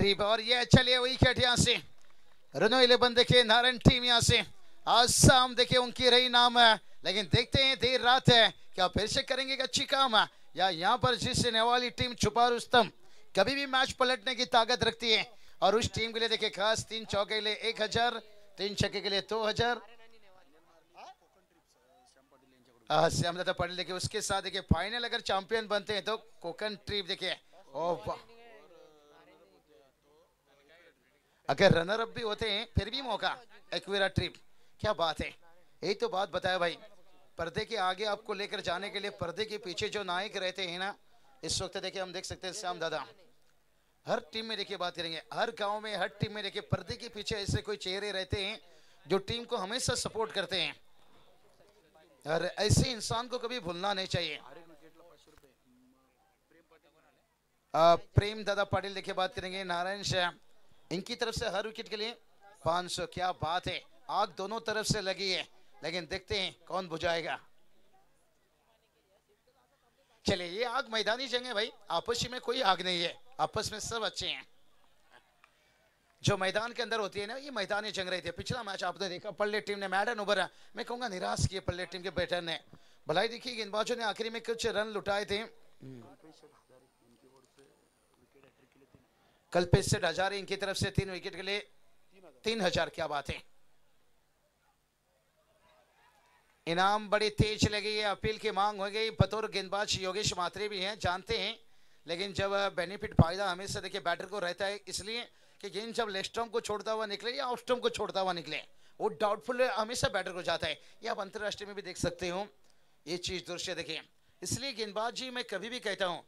Trip और ये चलिए विकेट यहाँ से रनो 11 देखिए नारायण टीम यहाँ से आसाम देखिए उनकी रही नाम है, लेकिन देखते हैं देर रात है क्या फिर से करेंगे अच्छी काम है या यहाँ पर जिस नेवाली टीम छुपा रुस्तम कभी भी मैच पलटने की ताकत रखती है और उस टीम के लिए देखिए खास 3 चौके के लिए 1000, 3 छक्के के लिए 2000। श्याम दादा पटेल देखिए उसके साथ देखिए फाइनल अगर चैंपियन बनते हैं तो कोकन ट्रिप देखिए अगर रनर अप भी होते हैं फिर भी मौका एक्वेरा ट्रिप। क्या बात है, यही तो बात बताया भाई, पर्दे के आगे आपको लेकर जाने के लिए पर्दे के पीछे जो नायक रहते हैं ना, इस वक्त देखिए हम देख सकते हैं श्याम दादा हर टीम में देखिए बात करेंगे, हर गांव में हर टीम में देखिए पर्दे के पीछे ऐसे कोई चेहरे रहते हैं जो टीम को हमेशा सपोर्ट करते हैं और ऐसे इंसान को कभी भूलना नहीं चाहिए। प्रेम दादा पाटिल देखिए बात करेंगे, नारायण श्याम इनकी तरफ से हर विकेट के लिए 500। क्या बात है, आग दोनों तरफ से लगी है, लेकिन देखते हैं कौन बुझाएगा। चलिए ये आग मैदानी जंग है भाई, आपस में कोई आग नहीं है, आपस में सब अच्छे हैं। जो मैदान के अंदर होती है ना ये मैदानी जंग रही थी। पिछला मैच आपने देखा पल्ले टीम ने मैडन ओवर मैं कहूंगा निराश किए पल्ले टीम के बैटर ने, भलाई देखिए गेंदबाजों ने आखिरी में कुछ रन लुटाए थे। कल्पेश हजारे इनकी तरफ से 3 विकेट के लिए 3000। क्या बात है, इनाम बड़ी तेज लगी है, अपील की मांग हो गई। बतौर गेंदबाज योगेश मात्रे भी हैं, जानते हैं, लेकिन जब बेनिफिट फायदा हमेशा देखिए बैटर को रहता है, इसलिए कि गेंद जब लेग स्टंप को छोड़ता हुआ निकले या ऑफ स्टंप को छोड़ता हुआ निकले वो डाउटफुल हमेशा बैटर को जाता है। ये आप अंतरराष्ट्रीय में भी देख सकते हो ये चीज दृश्य देखिए। इसलिए गेंदबाजी मैं कभी भी कहता हूँ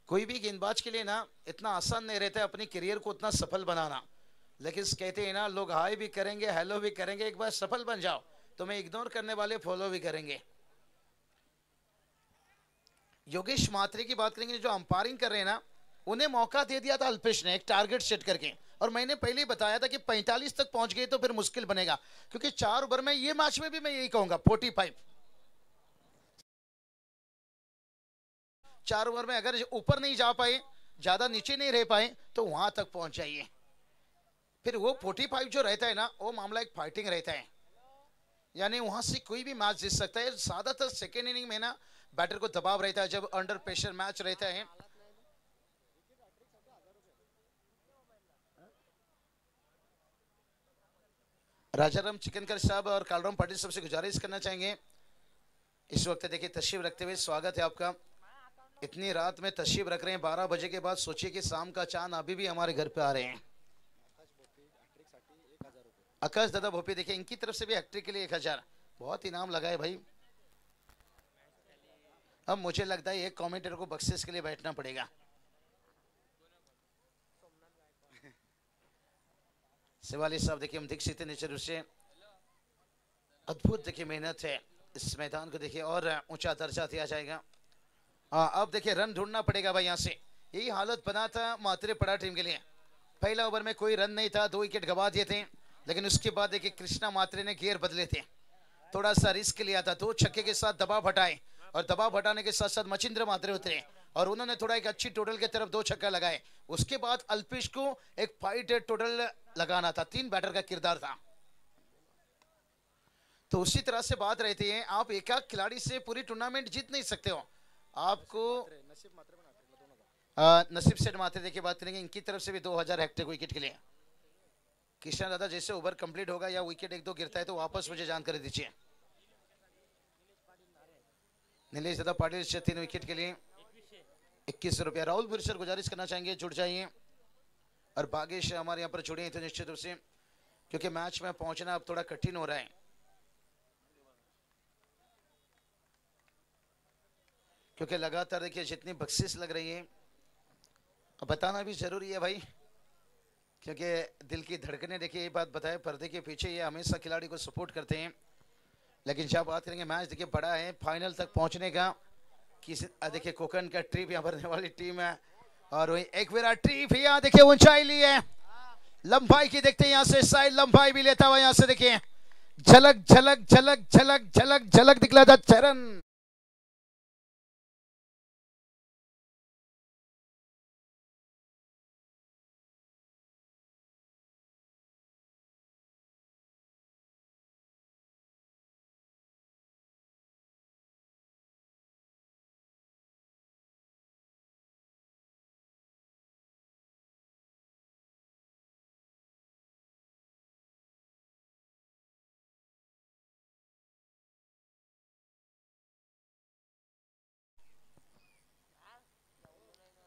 कोई भी गेंदबाज के लिए ना इतना आसान नहीं रहता है अपनी करियर को उतना सफल बनाना, लेकिन कहते हैं ना लोग हाई भी करेंगे हेलो भी करेंगे, एक बार सफल बन जाओ तो मैं इग्नोर करने वाले फॉलो भी करेंगे। योगेश मात्रे की बात करेंगे, जो अंपायरिंग कर रहे हैं ना उन्हें मौका दे दिया था अल्पेश ने एक टारगेट सेट करके, और मैंने पहले ही बताया था कि 45 तक पहुंच गए तो फिर मुश्किल बनेगा, क्योंकि 4 ओवर में ये मैच में भी मैं यही कहूंगा 45 4 ओवर में अगर ऊपर नहीं जा पाए ज्यादा नीचे नहीं रह पाए तो वहां तक पहुंच जाइए, फिर वो 45 जो रहता है ना वो मामला एक फाइटिंग रहता है, यानी वहां से कोई भी मैच जीत सकता है। ज्यादातर सेकेंड इनिंग में ना बैटर को दबाव रहता है जब अंडर प्रेशर मैच रहता है। राजाराम चिकनकर साहब और कालराम पाटिल सबसे गुजारिश करना चाहेंगे इस वक्त देखिए तशरीफ रखते हुए स्वागत है आपका। इतनी रात में तशरीफ रख रहे हैं 12 बजे के बाद, सोचिए कि शाम का चांद अभी भी हमारे घर पे आ रहे हैं। आकाश दादा भोपी देखिए इनकी तरफ से भी हैट्रिक के लिए 1000, बहुत इनाम लगाए भाई। अब मुझे लगता है एक कमेंटेटर को बख्शिश के लिए बैठना पड़ेगा। शिवाली साहब देखिए हम दीक्षित निश्चित रूप से अद्भुत देखिए मेहनत है, इस मैदान को देखिए और ऊंचा दर्जा दिया जाएगा। अब देखिए रन ढूंढना पड़ेगा भाई, यहाँ से यही हालत बना था मात्रे पड़ा टीम के लिए। पहला ओवर में कोई रन नहीं था, 2 विकेट गवा दिए थे, लेकिन उसके बाद देखिए कृष्णा मात्रे ने गियर बदले थे, थोड़ा सा रिस्क लिया था, 2 छक्के के साथ दबाव हटाए और दबाव हटाने के साथ साथ मचिंद्र मात्रे उतरे और उन्होंने थोड़ा एक अच्छी टोटल की तरफ 2 छक्का लगाए। उसके बाद अल्पेश को एक 5 टोटल लगाना था, 3 बैटर का किरदार था। तो उसी तरह से बात रहती है, आप एक खिलाड़ी से पूरी टूर्नामेंट जीत नहीं सकते हो, आपको नसीब सेठ मात्रे देखिए बात करेंगे, इनकी तरफ से भी 2000 हेक्टेयर विकेट के लिए। किशन दादा जैसे ओवर कंप्लीट होगा या विकेट 1-2 गिरता है तो वापस मुझे जानकारी दीजिए। नीलेश दादा पाटिल 3 विकेट के लिए 21 रुपया। राहुल बुरसर गुजारिश करना चाहेंगे जुड़ जाइए, और भागेश हमारे यहाँ पर जुड़े हैं तो निश्चित रूप से, क्योंकि मैच में पहुंचना अब थोड़ा कठिन हो रहा है, क्योंकि लगातार देखिए जितनी बख्शिश लग रही है अब बताना भी जरूरी है भाई, क्योंकि दिल की धड़कने देखिए ये बात बताए पर्दे के पीछे ये हमेशा खिलाड़ी को सपोर्ट करते हैं, लेकिन जब बात करेंगे मैच देखिए बड़ा है फाइनल तक पहुंचने का। किसी देखिए कोकन का ट्रिप यहाँ भरने वाली टीम है और वही एक विराट ट्रिप यहाँ देखिए ऊंचाई ली है, लंबाई की देखते हैं यहाँ से साइड लंबाई भी लेता हुआ यहाँ से देखिए झलक झलक झलक झलक झलक झलक दिखला था चरण।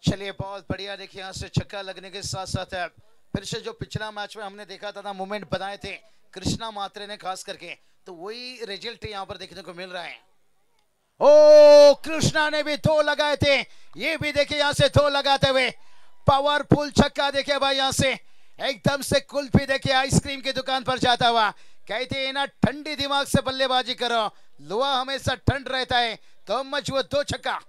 चलिए बहुत बढ़िया, देखिए यहाँ से छक्का लगने के साथ साथ फिर से जो पिछला मैच में हमने देखा था मूवमेंट बनाए थे कृष्णा मात्रे ने खास करके, तो वही रिजल्ट यहाँ पर देखने को मिल रहा है। ओ कृष्णा ने भी दो लगाए थे, ये भी देखिए यहाँ से दो लगाते हुए पावरफुल छक्का देखिए भाई, यहाँ से एकदम से कुल्फी देखिए आइसक्रीम की दुकान पर जाता हुआ। कहते हैं ना ठंडी दिमाग से बल्लेबाजी करो, लोहा हमेशा ठंड रहता है, तो मजबूत दो छक्का।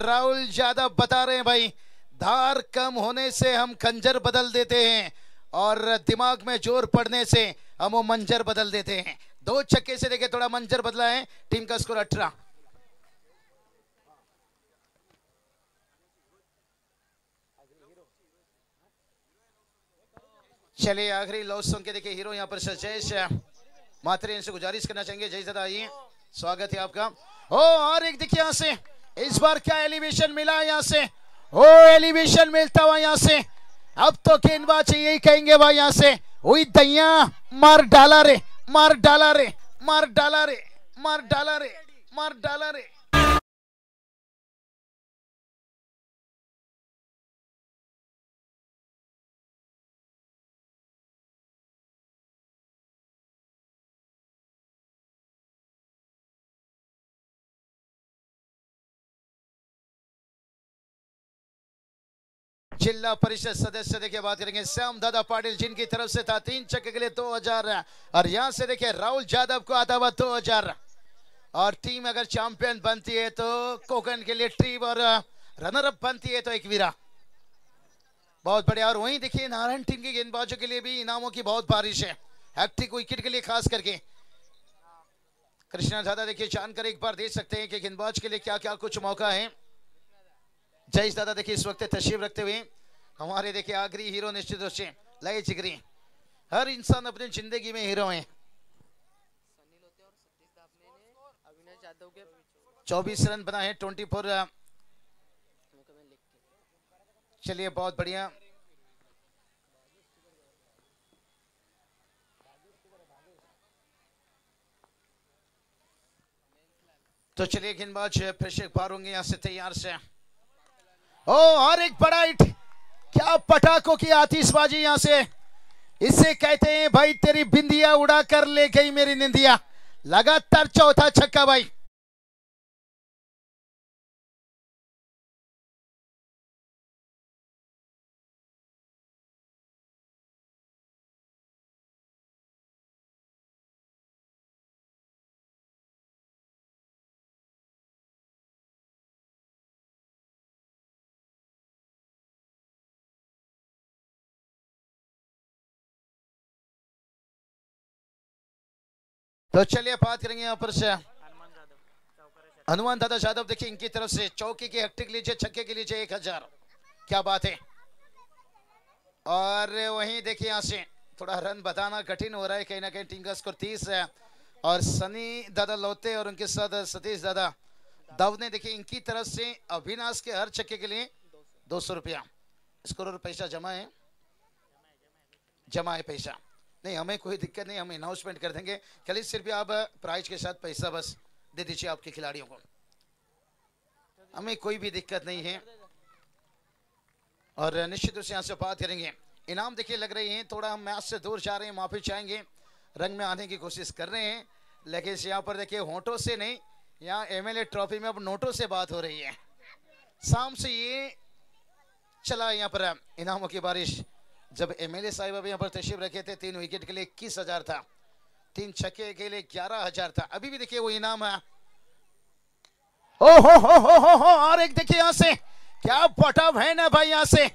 राहुल यादव बता रहे हैं भाई, धार कम होने से हम खंजर बदल देते हैं और दिमाग में जोर पड़ने से हम वो मंजर बदल देते हैं। दो छक्के से देखिए थोड़ा मंजर बदला है, टीम का स्कोर 18। चलिए आखिरी लव सॉन्ग के देखिए हीरो यहाँ पर सजेश मात्रे, इनसे गुजारिश करना चाहेंगे। जय दादा, आइए, स्वागत है आपका। ओ और एक देखिए यहाँ से इस बार क्या एलिवेशन मिला यहाँ से, ओ एलिवेशन मिलता हुआ यहाँ से। अब तो गेंदबाज यही कहेंगे भाई यहाँ से, वही दैया मार डाला रे, मार डाला रे, मार डाला रे, मार डाला रे, मार डाला रे। जिला परिषद सदस्य देखिए बात करेंगे श्याम दादा पाटिल, जिनकी तरफ से था 3 छक्के के लिए 2000, और यहां से देखिए राहुल यादव को आता हुआ 2000। और टीम अगर चैंपियन बनती है तो कोकन के लिए ट्रीप, और रनर अप बनती है तो एक वीरा। बहुत बढ़िया। और वहीं देखिए नारायण टीम के गेंदबाजों के लिए भी इनामों की बहुत बारिश है, हैट्रिक विकेट के लिए खास करके। कृष्णा दादा देखिए जानकर एक बार दे सकते हैं कि गेंदबाज के लिए क्या क्या कुछ मौका है। जयेश दादा देखिए इस वक्त तशरीफ रखते हुए, हमारे देखिए आखिरी हीरो निश्चित रूप से लय जिगरी। हर इंसान अपनी जिंदगी में हीरो है। 24 रन बना है 24। चलिए बहुत बढ़िया। तो चलिए गेंदबाज फिर से एक बार होंगे यहाँ से तैयार से। ओ और एक बड़ा हिट, क्या पटाखों की आतिशबाजी यहाँ से, इसे कहते हैं भाई तेरी बिंदिया उड़ा कर ले गई मेरी निंदिया। लगातार चौथा छक्का भाई। तो चलिए बात करेंगे यहाँ पर से हनुमान दादा यादव, देखिए इनकी तरफ से चौकी की हैट्रिक लीजिए, छक्के के लीजिए 1000। क्या बात है। और वहीं देखिए यहाँ से थोड़ा रन बताना कठिन हो रहा है, कहीं ना कहीं टीम का स्कोर 30 है। और सनी दादा लौते और उनके साथ सतीश दादा दव ने देखिए इनकी तरफ से अविनाश के हर छक्के के लिए 200 रुपया स्कोर और पैसा जमा है, जमा है पैसा। नहीं हमें कोई दिक्कत नहीं, हम अनाउंसमेंट कर देंगे, खाली सिर्फ आप प्राइज के साथ पैसा बस दे दीजिए आपके खिलाड़ियों को, हमें कोई भी दिक्कत नहीं है। और निश्चित रूप से यहाँ से बात करेंगे इनाम देखिए लग रही हैं, थोड़ा हम मैच से दूर जा रहे हैं, माफी चाहेंगे, रंग में आने की कोशिश कर रहे हैं, लेकिन यहाँ पर देखिए होंठों से नहीं, यहाँ एमएलए ट्रॉफी में अब नोटों से बात हो रही है। शाम से ये चला यहाँ पर इनामों की बारिश। जब एमएलए साहिब अभी यहाँ पर तशरीफ रखे थे 3 विकेट के लिए 21,000 था, 3 छक्के के लिए 11,000 था। अभी भी देखिए वो इनाम है। ओ हो और एक देखिए यहाँ से क्या पटाव है ना भाई, यहाँ से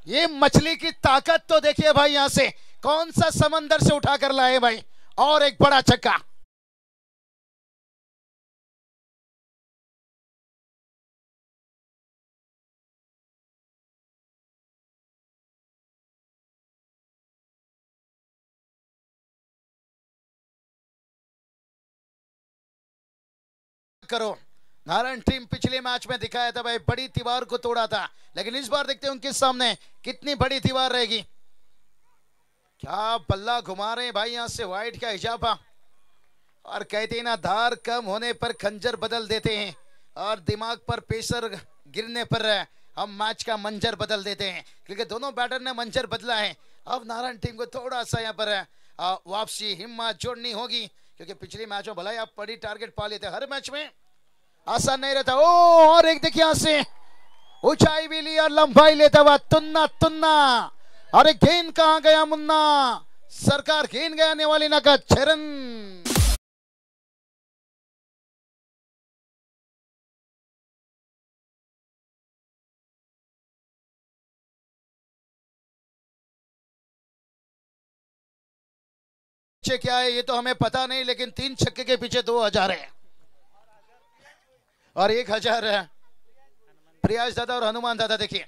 ये मछली की ताकत तो देखिए भाई, यहाँ से कौन सा समंदर से उठा कर लाए भाई, और एक बड़ा छक्का। करो नारायण टीम पिछले मैच में दिखाया था भाई, बड़ी दीवार को तोड़ा था, लेकिन इस बार देखते हैं उनके सामने कितनी बड़ी दीवार रहेगी। क्या बल्ला घुमा रहे हैं भाई, यहां से वाइट का इजाफा। और कहते हैं ना, धार कम होने पर खंजर बदल देते हैं, और दिमाग पर प्रेशर गिरने पर हम मैच का मंजर बदल देते हैं, क्योंकि दोनों बैटर ने मंजर बदला है। अब नारायण टीम को थोड़ा सा यहाँ पर वापसी हिम्मत जोड़नी होगी, क्योंकि पिछले मैच में भला आप बड़ी टारगेट पा लेते, हर मैच में आसान नहीं रहता। ओ और एक देखिए यहां से ऊंचाई भी ली और लंबाई लेता हुआ तुन्ना तुन्ना। अरे गेंद कहां गया मुन्ना, सरकार गेंद गया नेवाली ना का चरण। क्या है ये तो हमें पता नहीं, लेकिन 3 छक्के के पीछे 2000 है और 1000 है। प्रयास दादा और हनुमान दादा देखिए,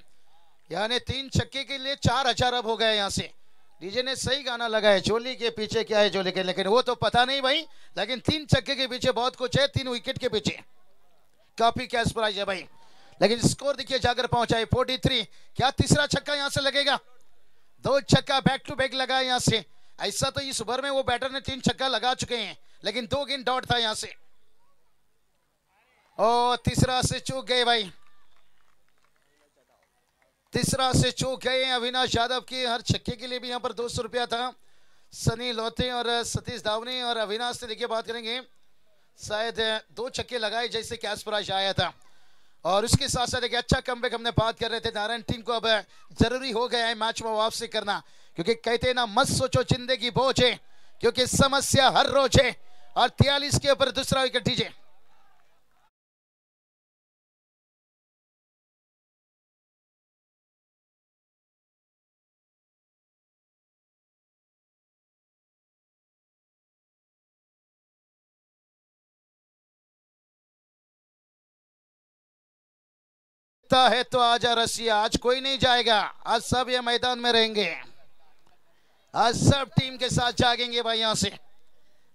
यानी 3 छक्के के लिए 4000 अब हो गए। यहाँ से डीजे ने सही गाना लगाया, जोली के पीछे क्या है जोली के, लेकिन वो तो पता नहीं भाई, लेकिन 3 छक्के के पीछे बहुत कुछ है, 3 विकेट के पीछे काफी कैश प्राइज है भाई। लेकिन स्कोर देखिए जाकर पहुंचा है 43। क्या तीसरा छक्का यहां से लगेगा? 2 छक्का बैक टू बैक लगा यहां से। ऐसा तो इस ओवर में वो बैटर ने 3 छक्का लगा चुके हैं, लेकिन 2 गेंद डॉट था यहां से। ओ तीसरा से चूक गए भाई, तीसरा से चूक गए अविनाश यादव की। हर छक्के के लिए भी यहां पर 200 रुपया था। सनी लोते और सतीश दावनी और अविनाश से देखिए बात करेंगे, शायद 2 छक्के लगाए जैसे कैश प्राइज आया था। और उसके साथ साथ एक अच्छा कमबैक हमने बात कर रहे थे, नारायण टीम को अब जरूरी हो गया है मैच में वापसी करना, क्योंकि कहते हैं ना, मत सोचो जिंदगी बोझ है, क्योंकि समस्या हर रोज है। और 43 के ऊपर दूसरा विकेट दीजिए। है तो आजा रसिया, आज कोई नहीं जाएगा, आज सब ये मैदान में रहेंगे, आज सब टीम के साथ जागेंगे भाई। यहां से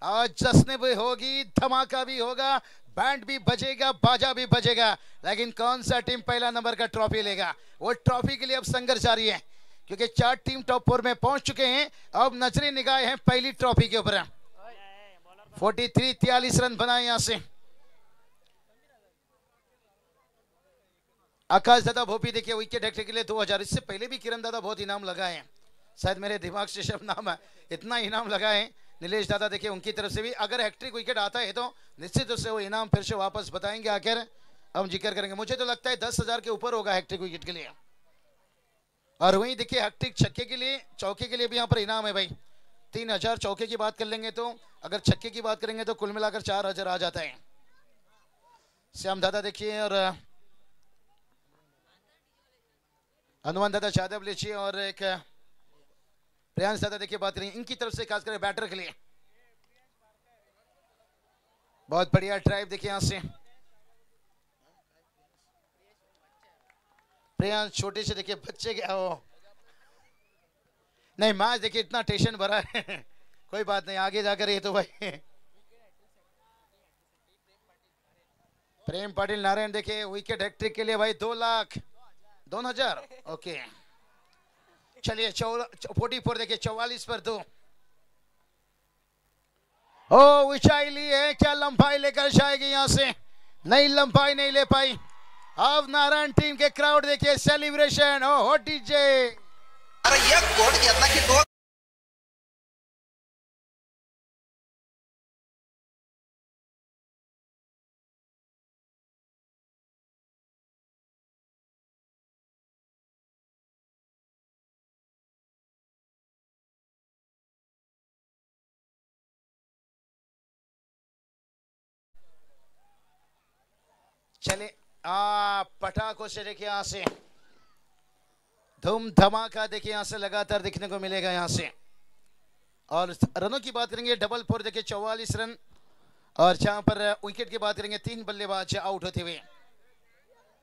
आज जश्न भी होगी, धमाका भी होगा, बैंड भी बजेगा, बाजा भी बजेगा, लेकिन कौन सा टीम पहला नंबर का ट्रॉफी लेगा, वो ट्रॉफी के लिए अब संघर्ष जारी है, क्योंकि 4 टीम टॉप 4 में पहुंच चुके हैं। अब नजरें निगाहें हैं पहली ट्रॉफी के ऊपर। 43 रन बनाए यहां से आकाश दादा भोपी। देखिए विकेट हैट्रिक के लिए 2000, इससे पहले भी किरण दादा बहुत इनाम लगाए हैं, शायद मेरे दिमाग से शब्द नाम है, इतना इनाम लगाए हैं। नीलेश दादा देखिए उनकी तरफ से भी अगर हैट्रिक विकेट आता है तो निश्चित रूप से वो इनाम फिर से वापस बताएंगे, आखिर हम जिक्र करेंगे। मुझे तो लगता है 10,000 के ऊपर होगा हैट्रिक विकेट के लिए। और वहीं देखिए हैट्रिक छक्के के लिए, चौके के लिए भी यहाँ पर इनाम है भाई, 3000 चौके की बात कर लेंगे तो, अगर छक्के की बात करेंगे तो कुल मिलाकर 4000 आ जाता है। श्याम दादा देखिए और हनुमान दादा यादव लीजिए और एक प्रियांश दादा देखिए बात करेंगे, इनकी तरफ से खास कर बैटर के लिए बहुत बढ़िया ड्राइव देखिए यहां से प्रियांश, छोटे से देखिए बच्चे क्या हो, नहीं मैच देखिए इतना टेंशन भरा है कोई बात नहीं, आगे जाकर ये तो भाई प्रेम पाटिल नारायण देखिए विकेट हैट्रिक के लिए भाई 2,02,000। ओके चलिए 44 देखिए 44 पर 2। ओ ऊंचाई ली है, क्या लंबाई लेकर जाएगी यहां से? नहीं, लंबाई नहीं ले पाई। अब नारायण टीम के क्राउड देखिए सेलिब्रेशन। ओ डीजे अरे ये कोड घेतला की 2 चले पटाखों से देखिए यहां से धूम धमाका देखिए यहां से लगातार देखने को मिलेगा यहां से। और रनों की बात करेंगे, डबल 4 देखिए 44 रन। और जहां पर विकेट की बात करेंगे 3 बल्लेबाज आउट होते हुए।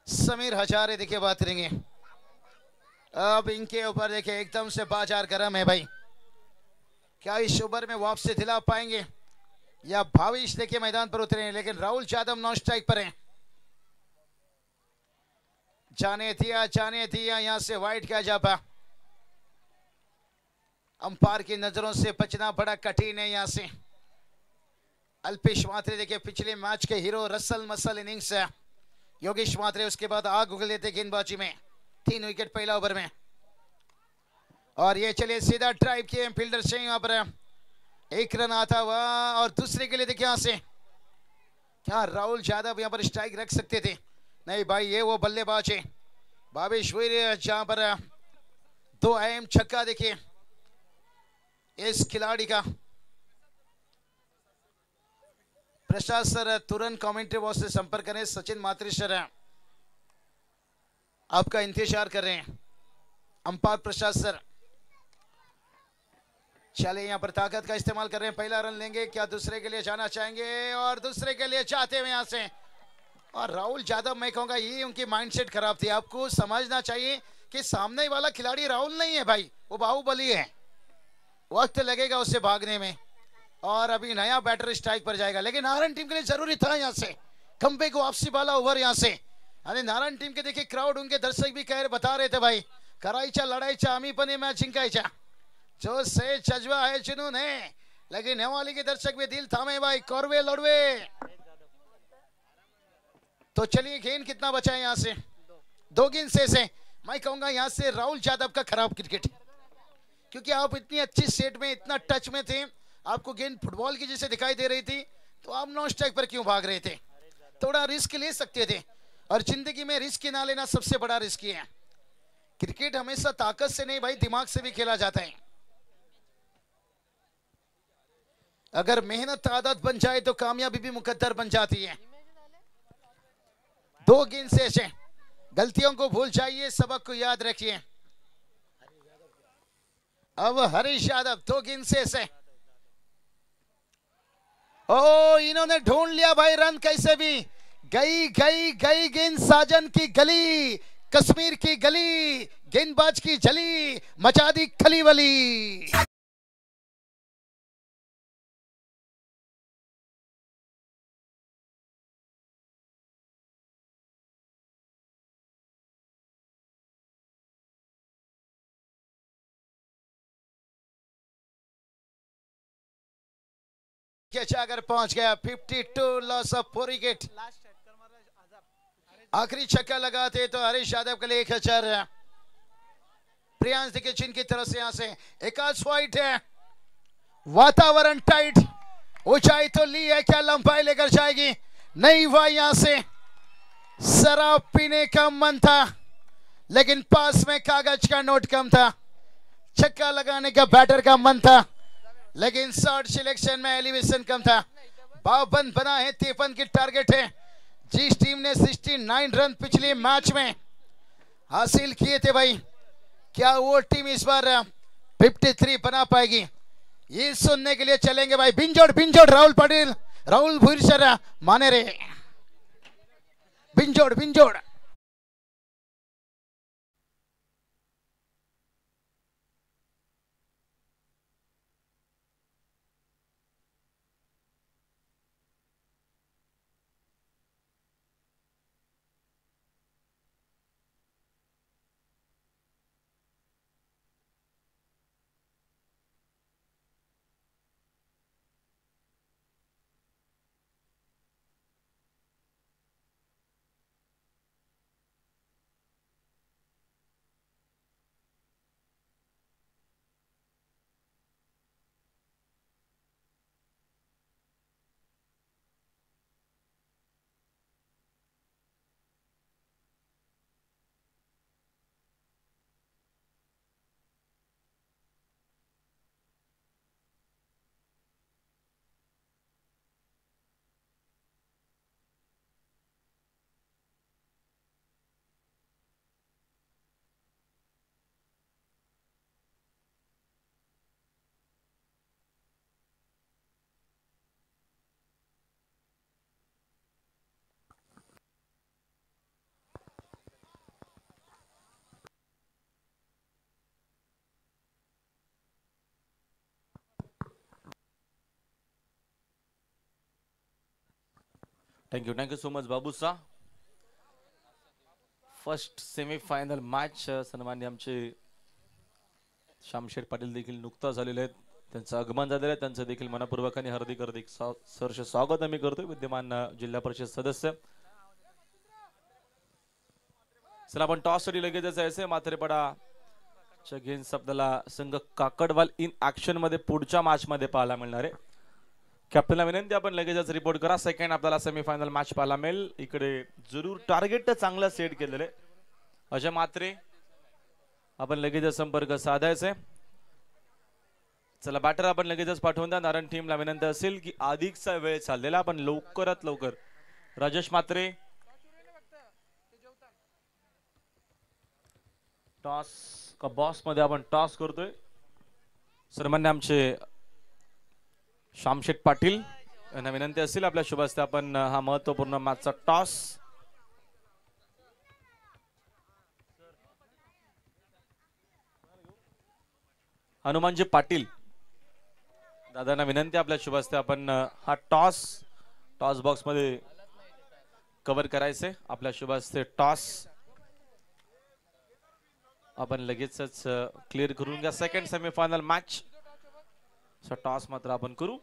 समीर हजारे देखिए बात करेंगे, अब इनके ऊपर देखिए एकदम से बाजार गर्म है भाई, क्या इस ओवर में वापसी दिला पाएंगे या भाविश देखिए मैदान पर उतरे हैं, लेकिन राहुल यादव नॉन स्ट्राइक पर हैं। जाने दिया यहां से वाइड का जापा। अंपायर की नजरों से बचना बड़ा कठिन है यहां से। अल्पेश मात्रे देखिए पिछले मैच के हीरो रसल मसल इनिंग्स है योगेश मात्रे, उसके बाद आग उगल देते गेंदबाजी में, 3 विकेट पहला ओवर में। और ये चले सीधा ड्राइव किए फील्डर से यहाँ पर, 1 रन आता हुआ। और दूसरे के लिए देखिए यहां से क्या राहुल यादव यहाँ पर स्ट्राइक रख सकते थे, नहीं भाई ये वो बल्लेबाज है भावेश्वर, जहां पर 2 अहम छक्का देखिए इस खिलाड़ी का। प्रसाद सर तुरंत कमेंट्री बॉक्स से संपर्क करें, सचिन मात्री सर आपका इंतजार कर रहे हैं, अंपायर प्रसाद सर। चले यहाँ पर ताकत का इस्तेमाल कर रहे हैं, पहला रन लेंगे क्या, दूसरे के लिए जाना चाहेंगे और दूसरे के लिए चाहते हुए यहां से। और राहुल यादव मैं कहूंगा ये उनकी माइंडसेट खराब थी, आपको समझना चाहिए कि सामने वाला खिलाड़ी राहुल नहीं है भाई, वो बाहुबली है, वक्त लगेगा उससे भागने में। और अभी नया बैटर स्ट्राइक पर जाएगा, लेकिन नारायण टीम के लिए जरूरी था यहां से कमबैक को वापसी वाला ओवर यहां से। अरे नारायण टीम के देखिए क्राउड, उनके दर्शक भी कह बता रहे थे भाई करायचा लढाईचा आम्ही पण हे मॅच जिंकायच्या, जो से जज्बा है जुनून है। लेकिन नेवाली के दर्शक भी दिल थामे भाई, कौरवे लड़वे। तो चलिए गेंद कितना बचा है यहां से, 2 गेंद से मैं कहूंगा यहां से राहुल यादव का खराब क्रिकेट, क्योंकि आप इतनी अच्छी सेट में इतना टच में थे, आपको गेंद फुटबॉल की जैसे दिखाई दे रही थी, तो आप नॉन स्ट्राइक पर क्यों भाग रहे थे, थोड़ा रिस्क ले सकते थे। और जिंदगी में रिस्क ना लेना सबसे बड़ा रिस्क है। क्रिकेट हमेशा ताकत से नहीं भाई दिमाग से भी खेला जाता है, अगर मेहनत आदत बन जाए तो कामयाबी भी मुकद्दर बन जाती है। 2 गेंद से गलतियों को भूल जाइए, सबक को याद रखिए। अब हरीश यादव 2 गेंद से ओ इन्होंने ढूंढ लिया भाई रन, कैसे भी गई गेंद साजन की गली, कश्मीर की गली, गेंदबाज की जली, मचा दी खली वली। अगर पहुंच गया 52 लॉस ऑफ 4 विकेट। आखिरी छक्का लगाते तो हरीश यादव के लिए 1000। प्रियांश देखिए जिनकी तरफ से यहां से एकाश वाइट है, वातावरण टाइट, ऊंचाई तो ली है, क्या लंबाई लेकर जाएगी, नहीं हुआ यहां से। शराब पीने का मन था लेकिन पास में कागज का नोट कम था, छक्का लगाने का बैटर का मन था लेकिन शॉट सिलेक्शन में एलिवेशन कम था। 52 बना है, 53 की टारगेट है। जिस टीम ने 69 रन पिछले मैच में हासिल किए थे भाई, क्या वो टीम इस बार 53 बना पाएगी, ये सुनने के लिए चलेंगे भाई। बिंजोड़ राहुल पाटिल, राहुल भूरसर माने रे, बिंजोड़। Thank you so much, Babu Sir. First semifinal match सन्मान्य आमचे श्यामशेठ पाटील देखील नुकताच झालेले आहेत. त्यांचं आगमन झालेलं आहे. त्यांचं देखील मनपूर्वक आणि हार्दिक हार्दिक सहर्ष स्वागत आम्ही करतोय. विद्यमान जिल्हा परिषद सदस्य. चला आपण टॉस साठी लगेचच जायचंय. माथेरपाडा गेम्स आपल्याला संघ काकडवाल इन ऍक्शन मध्ये पुढच्या मॅच मध्ये पाहायला मिळणार आहे. कॅप्टनला विनंती आपण लगेचच रिपोर्ट करा. सेकंड आपल्याला सेमीफायनल मॅच पाहायला मिळेल. इकडे जरूर टार्गेट चांगलं सेट केलेलं आहे. अजय मात्रे आपण लगेचच संपर्क साधायचे. चला बॅटर आपण लगेचच पाठवून द्या. नारायण टीमला विनंती असेल की अधिकचा वेळ चाललेला आपण लवकरात लवकर. राजेश मात्रे टॉस का बॉस मध्ये आपण टॉस करतोय. सन्मान्य आमचे श्यामशेठ पाटील यांना विनंती असेल आपल्या शुभ हस्ते आपण हा महत्वपूर्ण मॅचचा टॉस. हनुमानजी पाटील दादांना विनंती आपल्या शुभ हस्ते आपण हा टॉस बॉक्स मध्ये कव्हर करायचे. आपल्या शुभ हस्ते टॉस आपण लगेचच क्लिअर करून घ्या. सेकंड सेमीफायनल मॅच टॉस मात्र आपण करू.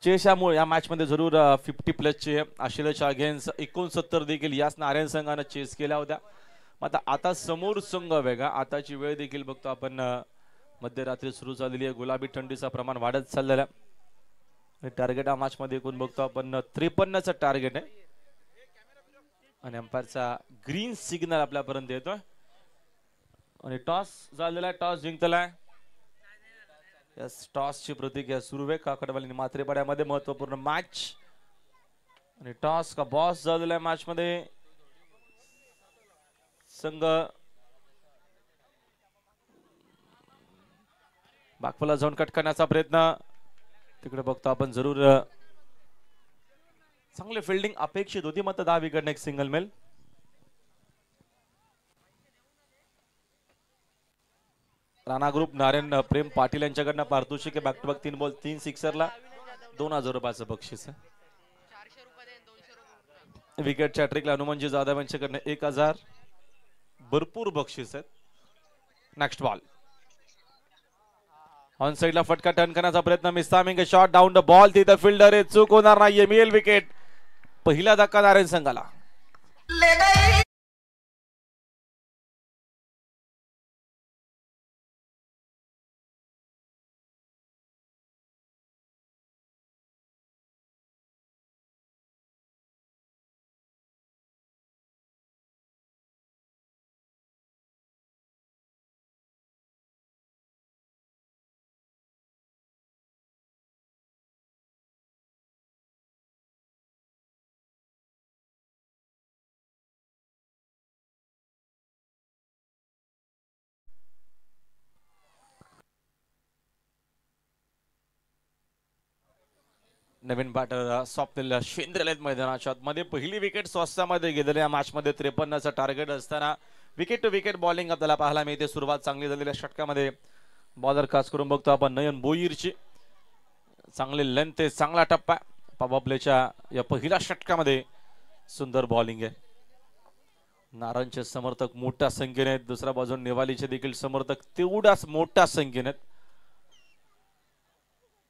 चेस या मॅच मध्ये जरूर 50+ चे आशिलाच्या अगेन्स्ट 69 देखील याच नारायण संघाने चेस केल्या होत्या. आता समोर संघ वेगळा. आताची वेळ देखील बघतो आपण मध्यरात्री सुरू झालेली आहे. गुलाबी थंडीचं प्रमाण वाढत चाललेलं आहे. टार्गेट या मॅच मध्ये एकूण बघतो आपण 53चं टार्गेट आहे आणि अंपायरचा ग्रीन सिग्नल आपल्यापर्यंत येतोय आणि टॉस झालेला आहे. टॉस जिंकलाय. टॉस ची प्रतिक्रिया सुरू आहे. काकडवाल आणि मात्रेपाड्यामध्ये महत्वपूर्ण मॅच आणि टॉस का बॉस झालेला आहे. मॅच मध्ये संघ बागफला जाऊन कट करण्याचा प्रयत्न तिकडे बघतो आपण. जरूर चांगली फिल्डिंग अपेक्षित होती. मात्र 10 विकेट एक सिंगल मेल. राणा ग्रुप नारायण प्रेम पाटील यांच्याकडनं पारितोषिक बॅक टू बॅक 3 बॉल 3 सिक्सरला 2000 रुपयाचं बक्षीस आहे. विकेटच्या ट्रिकला हनुमानजी जाधव यांच्याकडनं 1000. भरपूर बक्षीस आहेत. नेक्स्ट बॉल ऑन साइडला फटका टर्न करण्याचा प्रयत्न. मिस्तामिंग शॉट डाऊन द बॉल. तिथे फिल्डर आहे. चूक होणार नाहीये. मिळेल विकेट. पहिला धक्का नारायण संघाला. नवीन बॅटर स्वप्नील शेंद्रे मैदानाच्या मध्ये पहिली विकेट स्वस्तामध्ये गेलेल्या मॅच मध्ये 53चं टार्गेट असताना विकेट टू विकेट बॉलिंग आपल्याला पाहायला मिळते. सुरुवात चांगली झालेल्या षटकामध्ये बॉलर खास करून बघतो आपण नयन बोईरची. चांगली लेंथ आहे. चांगला टप्पा. पॉवर प्लेच्या या पहिल्या षटकामध्ये सुंदर बॉलिंग आहे. नारायणचे समर्थक मोठ्या संख्येने आहेत. दुसऱ्या बाजूने नेवालीचे देखील समर्थक तेवढ्याच मोठ्या संख्येने आहेत.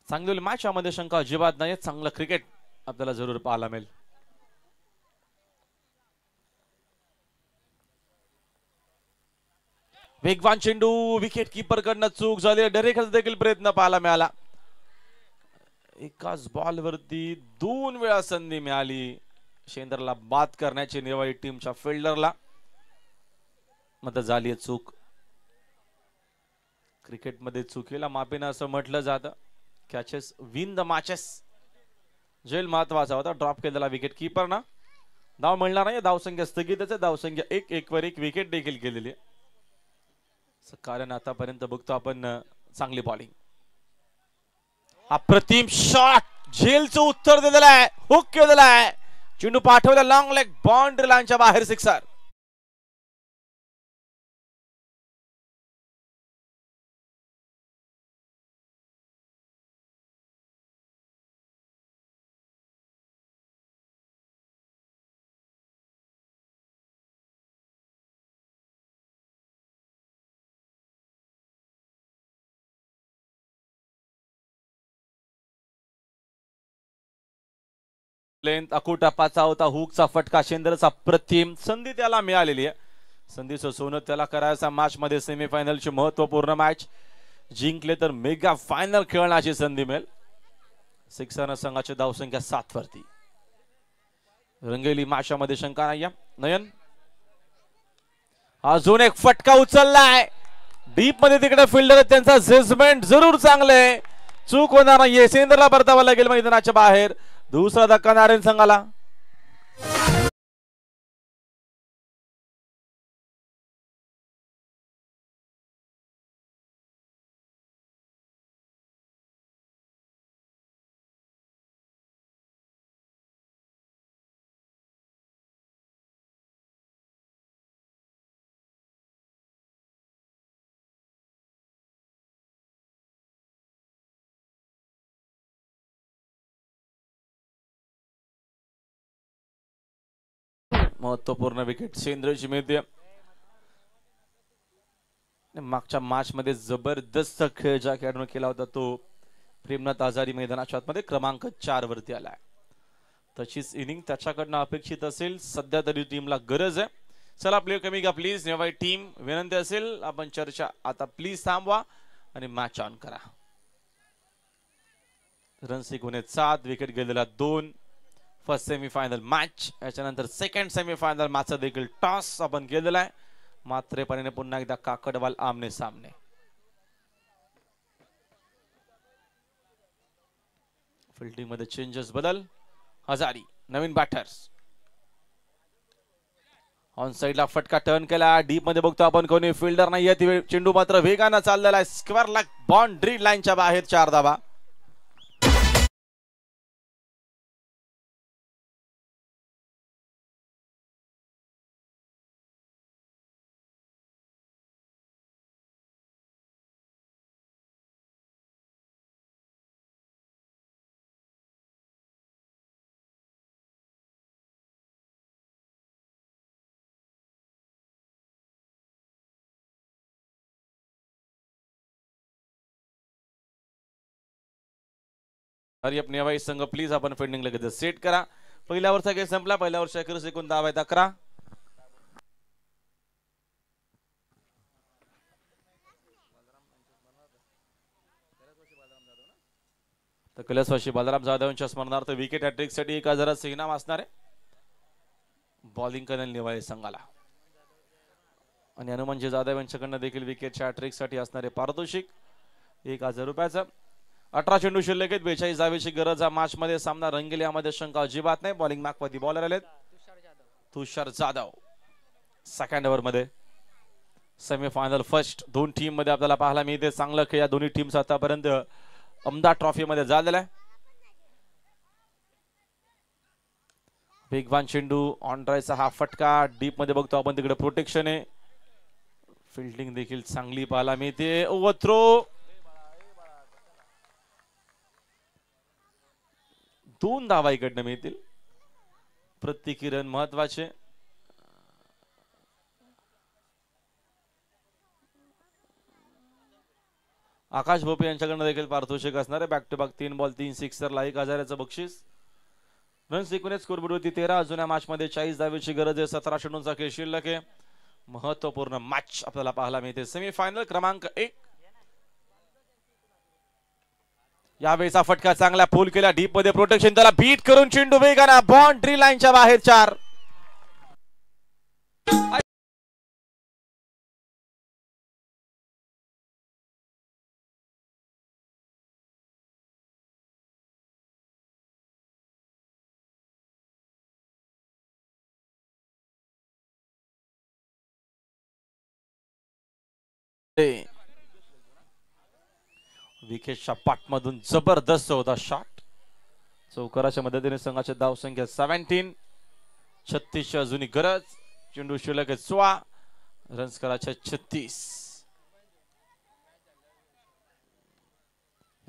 चांगली मॅच यामध्ये शंका अजिबात नाही. चांगलं क्रिकेट आपल्याला जरूर पाहायला मिळेल. वेगवान चेंडू विकेट कीपर कडनं चूक झाली. डायरेक्ट देखील प्रयत्न पाहायला मिळाला. एकाच बॉल वरती 2 वेळा संधी मिळाली शेंद्रला बाद करण्याची नेवाळी टीमच्या फिल्डरला. मात्र झाली चूक. क्रिकेटमध्ये चुकीला माफीनं असं म्हटलं जातं. Catches win the matches. जेल महत्वाचा होता. ड्रॉप केलेला विकेट कीपर ना. धाव मिळणार नाही. धावसंख्या स्थगितच आहे. धावसंख्या 1 वर 1 विकेट देखील गेलेली आहे. कारण आतापर्यंत बघतो आपण चांगली बॉलिंग. अप्रतिम शॉट. झेलचं उत्तर दिलेलं आहे. हुक केलेला आहे. चेंडू पाठवला लॉंग लेग बाउंड्री लाईनच्या बाहेर सिक्सर. लेंथ अकुटा पाचा होता, हुकचा फटका, शेंद्रचा प्रतिम संधी त्याला मिळालेली आहे. संधीचं सोनं त्याला करायचा. मॅच मध्ये सेमीफायनलची महत्वपूर्ण मॅच जिंकले तर मेगा फायनल खेळण्याची संधी मिळेल. सिक्सर संघाची धावसंख्या 7 वरती. रंगेली माशामध्ये शंका नाही. नयन अजून एक फटका उचललाय डीप मध्ये. तिकडे फिल्डर त्यांचा जजमेंट जरूर चांगले, चूक होणार नाहीये. सेंद्रला परतावा लागेल मैदानाच्या बाहेर. दुसरा धक्का नारायण संघाला. महत्वपूर्ण विकेट सेंद्रची मिळते. मागच्या मॅच मध्ये जबरदस्त खेळ ज्या खेळाडूने केला होता तो प्रेमनाथ आजारी मैदानाच्या आतमध्ये क्रमांक 4 वरती आलाय. तशीच इनिंग त्याच्याकडनं अपेक्षित असेल. सध्या तरी टीमला गरज आहे. चला प्लेयर कमी का प्लीज. नेवाई टीम विनंती असेल आपण चर्चा आता प्लीज थांबवा आणि मॅच ऑन करा. रन गुणे 7, विकेट गेलेला 2. First semifinal match. याच्यानंतर सेकंड सेमीफायनल मॅचचा देखील टॉस आपण केलेला आहे. मात्रेपणाने पुन्हा एकदा काकडवाल आमने सामने. फिल्डिंग मध्ये चेंजेस बदल. हजारी नवीन बॅटर्स. ऑन साइडला फटका टर्न केला. डीप मध्ये बघतो आपण कोणी फिल्डर नाहीये. चेंडू मात्र वेगानं चाललेला आहे. स्क्वेअर ला बाउंड्री लाईनच्या बाहेर 4 धावा. हरी अपने हवाई संघ प्लीज आपण फिल्डिंग लगेच सेट करा. पहिल्या ओव्हरचा खेळ संपला. पहिल्या ओव्हरच्या अखेर एकूण धावा आहेत 11. तर कैलासवासी बालराम जाधव यांच्या स्मरणार्थ विकेट हॅट्रिक साठी 1000 इनाम असणार आहे. बॉलिंग करेल निवाळे संघाला. आणि हनुमानजी जाधव यांच्याकडनं देखील विकेटच्या हॅट्रिक साठी असणारे पारितोषिक 1000 रुपयाचं. 18 चेंडू शिल्लक आहेत. 42 धावेची गरज. मॅच मध्ये सामना रंगेल यामध्ये शंका अजिबात नाही. बॉलिंग मॅकवरती बॉलर आलेत. तुषार जाधव सेकंड ओव्हर मध्ये. सेमीफायनल फर्स्ट 2 टीम मध्ये आपल्याला पाहायला मिळते. चांगलं खेळ या दोन्ही टीमचा आतापर्यंत अहमदाबाद ट्रॉफी मध्ये झालेला आहे. वेगवान चेंडू. ऑन ड्रायचा हा फटका. डीप मध्ये बघतो आपण तिकडे प्रोटेक्शन आहे. फिल्डिंग देखील चांगली पाहायला मिळते. Over throw. 2 धावा इकडनं मिळतील. प्रत्येकी रन महत्वाचे. आकाश भोपे यांच्याकडनं देखील पारितोषिक असणार आहे. बॅक टू बॅक 3 बॉल 3 सिक्सरला 1000चं बक्षीस. रन्स एकूण स्कोर बोर्ड वरती 13. अजून मॅच मध्ये 40 धावेची गरज आहे. 17 चेंडूंचा खेळ शिल्लक आहे. महत्वपूर्ण मॅच आपल्याला पाहायला मिळते. सेमीफायनल क्रमांक 1. यावेळेचा फटका चांगला पूल केला. डीप मध्ये प्रोटेक्शन. त्याला बीट करून चेंडू वेगाने बाउंड्री लाईनच्या बाहेर 4. विकेटच्या पाठमधून जबरदस्त होता शॉट. चौकाराच्या मदतीने संघाची धाव संख्या 17. 36 अजूनही गरज. चेंडू शिल्लक 16. रन्स करायच्या 36.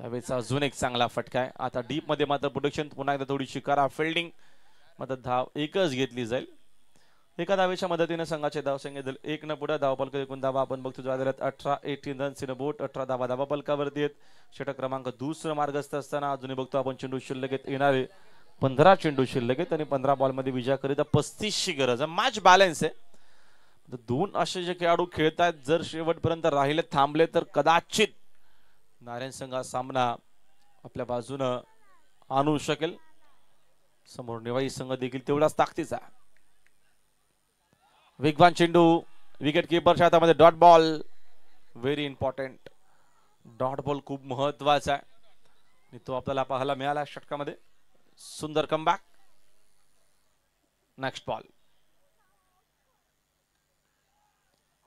यावेळेचा अजून एक चांगला फटका आहे. आता डीप मध्ये मात्र प्रोडक्शन पुन्हा एकदा थोडी शिकारा. फिल्डिंग मात्र धाव एकच घेतली जाईल. एका धावेच्या मदतीने संघाचे धावसंख्या 1 न पुढे. धावपलक एकूण धावा आपण बघतो 18 रन्स इन बोट. 18 धावा धावपलकावरती आहेत. षटक क्रमांक 2 मार्गस्थ असताना अजूनही बघतो आपण चेंडू शिल्लक येणारे 15 चेंडू शिल्लक आहेत आणि 15 बॉल मध्ये विजयाकरिता 35ची गरज आहे. मॅच बॅलन्स आहे. दोन असे जे खेळाडू खेळतात जर शेवटपर्यंत राहिले थांबले तर कदाचित नारायण संघ सामना आपल्या बाजूनं आणू शकेल. समोर नेवाई संघ देखील तेवढाच ताकदीचा. वेगवान चेंडू विकेट किपरच्या हातामध्ये. Dot ball very important. Dot ball खूप महत्वाचा आहे आणि तो आपल्याला पाहायला मिळाला षटकामध्ये. सुंदर comeback. Next ball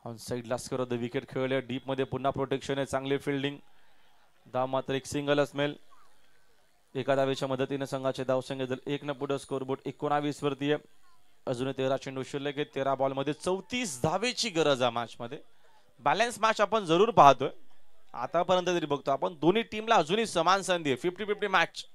on side ला स्कोर द विकेट खेळले. डीप मध्ये पुन्हा प्रोटेक्शन आहे. चांगली फिल्डिंग. धाव मात्र एक सिंगलच मिळेल. एका धावेच्या मदतीने संघाचे धावसंख्या 1 न पुढे स्कोरबोर्ड 19 वरती आहे. अजून 13 चेंडू शिल्लक आहेत. 13 बॉल मध्ये 34 धावेची गरज आहे. मॅच मध्ये बॅलन्स मॅच आपण जरूर पाहतोय आतापर्यंत तरी बघतो आपण. दोन्ही टीमला अजूनही समान संधी आहे. 50-50 मॅच.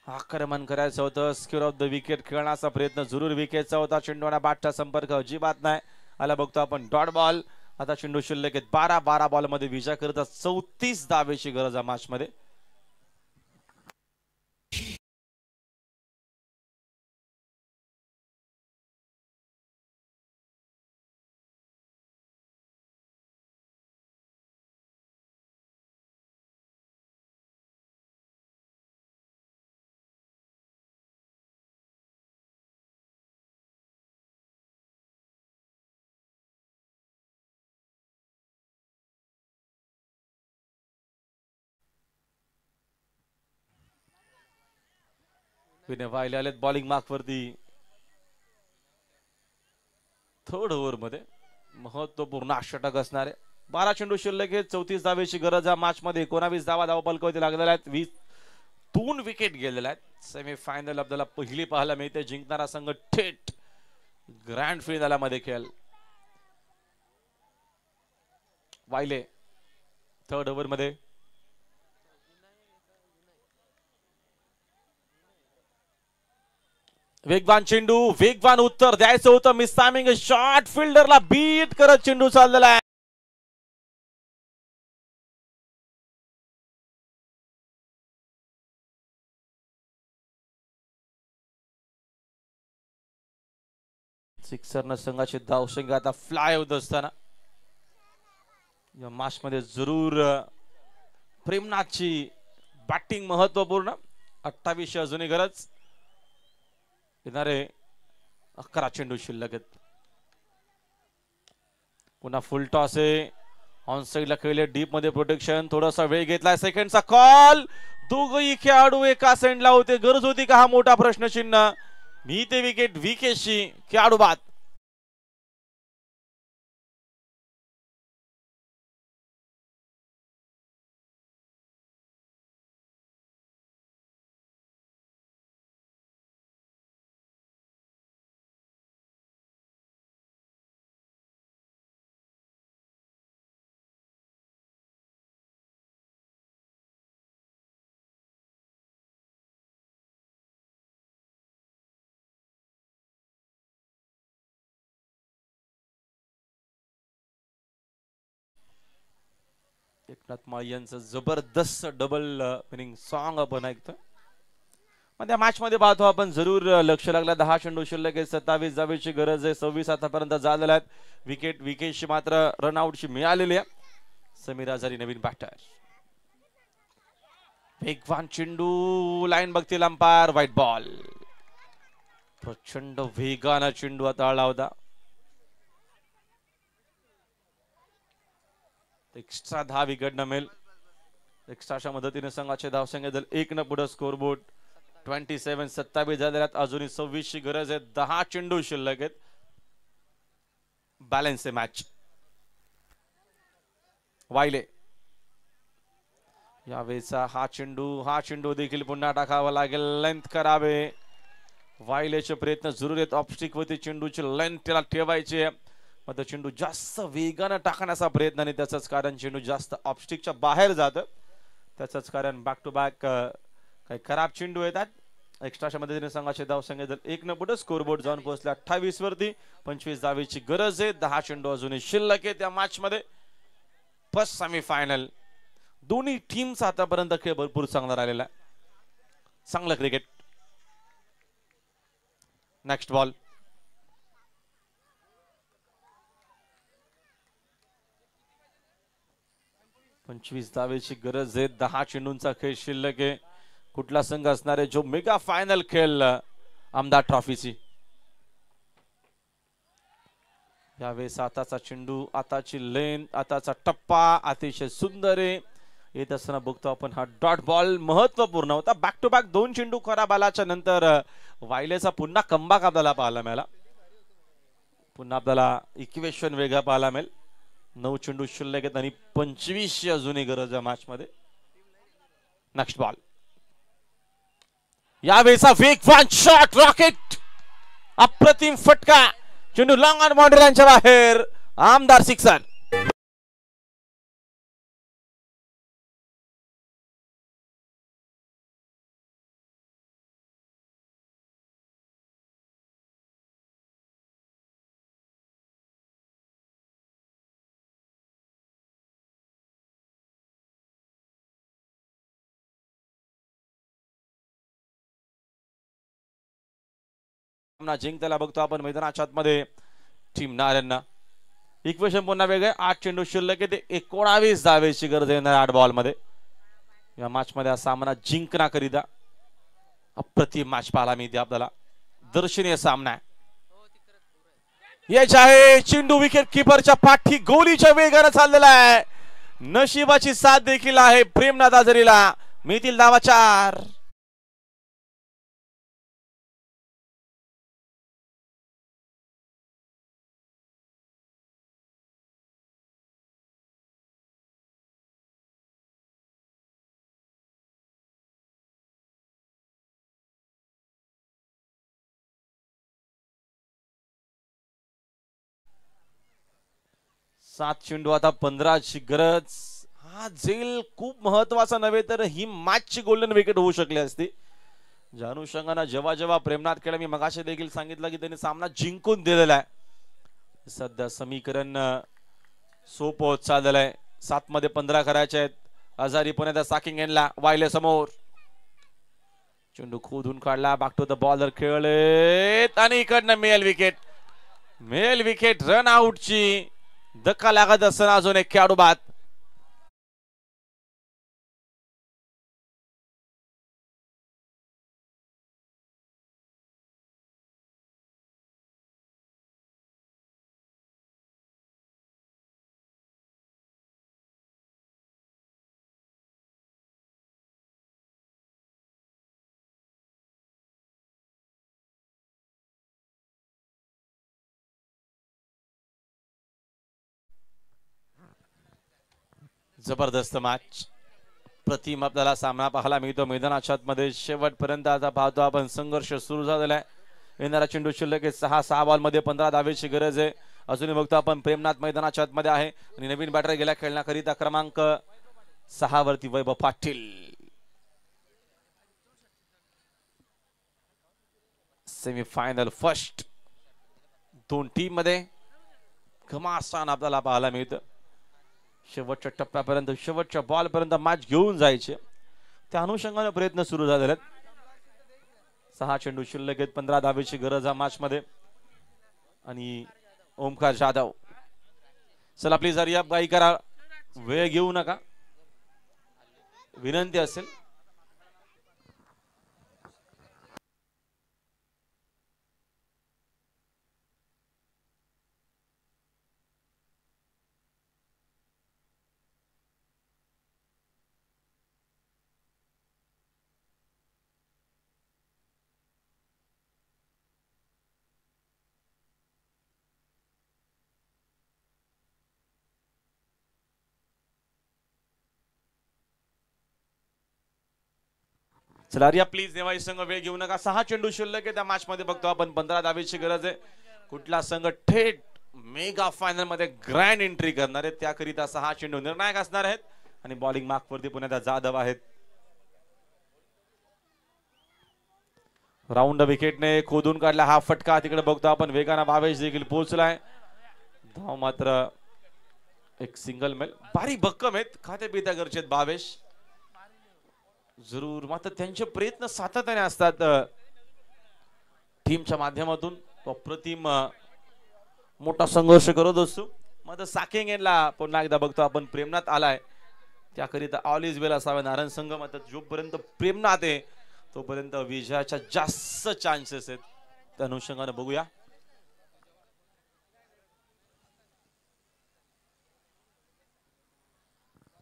आक्रमण करायचं होतं. स्क्वेअर ऑफ द विकेट खेळण्याचा प्रयत्न जरूर विकेटचा होता. चेंडूला बॅटचा संपर्क अजिबात नाही आला बघतो आपण. Dot ball. आता चेंडू शिल्लक आहेत 12 बॉल मध्ये विजय करता 34 धावेची गरज आहे मॅच मध्ये. विनय वाहिले आलेत बॉलिंग मार्क वरती. थर्ड ओव्हर मध्ये महत्वपूर्ण षटक असणार आहे. 12 चेंडू शिल्लक आहेत. 34 धावेची गरज आहे मॅच मध्ये. 19 धावा धावपलकावरती लागलेल्या आहेत. 2 विकेट गेलेल्या आहेत. सेमी फायनल आपल्याला पहिली पाहायला मिळते. जिंकणारा संघ थेट ग्रँड फिनाले मध्ये खेळेल. वाहिले थर्ड ओव्हर मध्ये. वेगवान चेंडू. वेगवान उत्तर द्यायचं होतं. Miss timing shot. फिल्डरला बीट करत चेंडू चाललेला आहे. सिक्सरनं संघाची धावसंख्या आता फ्लाय होत असताना या मॅच मध्ये जरूर प्रेमनाथची बॅटिंग महत्वपूर्ण. 28 अजूनही गरज. येणारे 11 चेंडू शिल्लक आहेत. पुन्हा फुल टॉस आहे. ऑन साइडला खेळले. डीप मध्ये प्रोटेक्शन. थोडासा वेळ घेतलाय. सेकंडचा कॉल. दोघही खेळाडू एका सेंडला होते. गरज होती का हा मोठा प्रश्नचिन्ह. मी ते विकेट विकेटशी खेळाडू बाद. एकनाथ माळी यांचं जबरदस्त डबल विनिंग सॉन्ग आपण ऐकतो. त्या मॅच मध्ये पाहतो आपण जरूर लक्ष लागला. 10 चेंडू शिल्लक आहे. 27 धावेची गरज आहे. 26 आतापर्यंत झालेल्या आहेत. विकेटची मात्र रनआउटची मिळालेली आहे. समीर आझारी नवीन बॅटर. वेगवान चेंडू. लाईन बघतील अंपायर. White ball. प्रचंड वेगानं चेंडू आता आला होता. एक्स्ट्रा 10 विकेट न मिळेल. एक्स्ट्राच्या मदतीने संघाचे धावसंख्या 1 न पुढे स्कोरबोर्ड 27. 27 झालेल्यात. अजूनही 26 ची गरज आहे. 10 चेंडू शिल्लक आहेत. बॅलन्स आहे मॅच. वाहिले यावेळेचा हा चेंडू देखील पुन्हा टाकावा लागेल. लेंथ करावे. वाहिलेचे प्रयत्न जरूर आहेत. ऑफस्टिक वरती चेंडूची लेंथ त्याला ठेवायची आहे. मात्र चेंडू जास्त वेगानं टाकण्याचा प्रयत्न आणि त्याचंच कारण चेंडू जास्त ऑफस्टिकच्या बाहेर जातं. त्याचंच कारण बॅक टू बॅक काही खराब चेंडू येतात. एक्स्ट्राच्या मदतीने संघाचे धावसंख्या 1 न पुढे स्कोरबोर्ड जाऊन पोहोचला 28 वरती. 25 धावेची गरज आहे. 10 चेंडू अजूनही शिल्लक आहे त्या मॅच मध्ये. फर्स्ट सेमी फायनल दोन्ही टीमचा आतापर्यंत खेळ भरपूर चांगला राहिलेला आहे. चांगलं क्रिकेट. Next ball. पंचवीस धावेची गरज आहे. 10 चेंडूंचा खेळ शिल्लक आहे. कुठला संघ असणार आहे जो मेगा फायनल खेळ आमदार ट्रॉफीची. यावेळेस आताचा चेंडू, आताची लेन, आताचा टप्पा अतिशय सुंदर आहे. येत असताना बघतो आपण हा डॉट बॉल महत्वपूर्ण होता. बॅक टू बॅक 2 चेंडू खराब आल्याच्या नंतर वायलेचा पुन्हा कमबॅक आपल्याला पाहायला मिळाला. पुन्हा आपल्याला इक्वेशन वेगळा पाहायला मिळेल. 9 चेंडू शिल्लक आहेत आणि 25 अजूनही गरज आहे मॅच मध्ये. Next ball. यावेळेचा वेगवान शॉट, रॉकेट, अप्रतिम फटका, चेंडू लॉंग ऑन बाउंड्री लाईनच्या बाहेर, आमदार सिक्सर. जिंकताना बघतो आपण मैदानाच्या आतमध्ये टीम नारायणना. इक्वेशन पुन्हा वेगळे. 8 चेंडू शिल्लक आहे. 19 धावेची गरज आहे 8 बॉल मध्ये. या मॅच मध्ये हा सामना जिंकण्याकरिता अप्रतिम मॅच पाहायला मिळते आपल्याला. दर्शनीय सामना आहे. याच्या आहे चेंडू विकेट किपरच्या पाठी गोलीच्या वेगाने चाललेला आहे. नशिबाची साथ देखील आहे प्रेमनाथ आजारीला. मिळतील धावा 4. सात चेंडू आता 15ची गरज. हा झेल खूप महत्वाचा नव्हे तर ही मॅचची गोल्डन विकेट होऊ शकली असती. ज्या अनुषंगाने जेव्हा जेव्हा प्रेमनाथ खेळला, मी मगाशी देखील सांगितलं की त्यांनी सामना जिंकून दिलेला आहे. सध्या समीकरण सोपं होत चाललेलं आहे. 7 मध्ये 15 करायचे आहेत. आजारी पुण्याचा साकिंग एनला वायले समोर. चेंडू खोदून काढला. बॅक टू द बॉलर खेळले आणि इकडनं मेल विकेट. मेल विकेट रन आउटची धक्का लागत असताना अजून एक खेळाडू बाद. जबरदस्त मॅच. प्रतिम आपल्याला सामना पाहायला मिळतो मैदानाच्या आतमध्ये. शेवटपर्यंत आता पाहतो आपण संघर्ष सुरू झालेला आहे. येणारा चेंडू शिल्लक आहे 6 बॉल मध्ये 15 धावेची गरज आहे. अजूनही बघतो आपण प्रेमनाथ मैदानाच्या आतमध्ये आहे आणि नवीन बॅटर गेला खेळण्याकरिता क्रमांक 6 वरती वैभव पाटील. सेमीफायनल फर्स्ट 2 टीम मध्ये घमासान आपल्याला पाहायला मिळतं. शेवटच्या टप्प्यापर्यंत, शेवटच्या बॉल पर्यंत मॅच घेऊन जायचे, त्या अनुषंगाने प्रयत्न सुरू झालेले आहेत. 6 चेंडू शिल्लक आहेत. 15 धावेची गरज आहे मॅच मध्ये. आणि ओमकार जाधव, चला प्लीज हरी अप गाई करा, वेळ घेऊ नका, विनंती असेल. चला रिया प्लीज नेवाई संघ वेळ घेऊ नका. 6 चेंडू शिल्लक आहे त्या मॅच मध्ये. बघतो आपण 15 धावेची गरज आहे. कुठला संघ थेट मेगा फायनल मध्ये ग्रँड एंट्री करणार आहे त्याकरिता 6 चेंडू निर्णायक असणार आहेत. आणि बॉलिंग मार्क वरती पुण्याचा जाधव आहेत. राऊंड विकेटने खोदून काढला हा फटका. तिकडे बघतो आपण वेगाने भावेश देखील पोहोचलाय. धाव मात्र एक सिंगल मेल भारी भक्कम आहेत खाते पित्या गरजेत भावेश जरूर मात्र त्यांचे प्रयत्न सातत्याने असतात टीमच्या माध्यमातून अप्रतिम मोठा संघर्ष करत असतो मात्र साकेंग यांना पुन्हा एकदा बघतो आपण प्रेमनाथ आलाय त्याकरिता ऑल इज वेल असावे नारायण संघ मात्र जोपर्यंत प्रेमनाथ आहे तोपर्यंत विजयाच्या जास्त चान्सेस आहेत त्या अनुषंगाने बघूया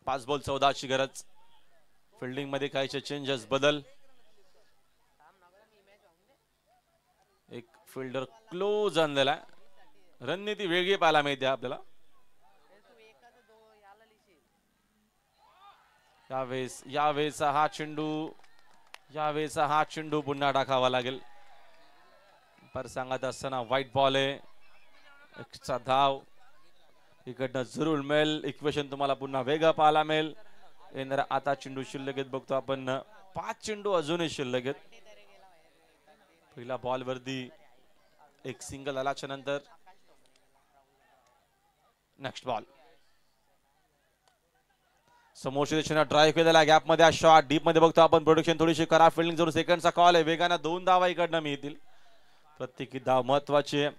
5 बॉल 14 ची गरज फिल्डिंग मध्ये काहीचे चेंजेस बदल एक फिल्डर क्लोज आणलेला रणनीती वेगळी पाहायला मिळते आपल्याला यावेळेचा हा चेंडू पुन्हा टाकावा लागेल पर सांगत असताना व्हाईट बॉल आहे एकचा धाव इकडनं जरूर मिळेल इक्वेशन तुम्हाला पुन्हा वेगळं पाहायला मिळेल येणार आता चेंडू शिल्लक आहेत बघतो आपण 5 चेंडू अजूनही शिल्लक आहेत पहिला बॉल वरती एक सिंगल आल्याच्या नंतर नेक्स्ट बॉल समोरच्या दिशेने ड्राईव्ह केलेला गॅप मध्ये शॉट डीप मध्ये बघतो आपण प्रोडक्शन थोडीशी करा फिल्डिंग जरूर सेकंडचा कॉल आहे वेगाने 2 धावा इकडनं मिळतील प्रत्येकी धाव महत्वाची आहे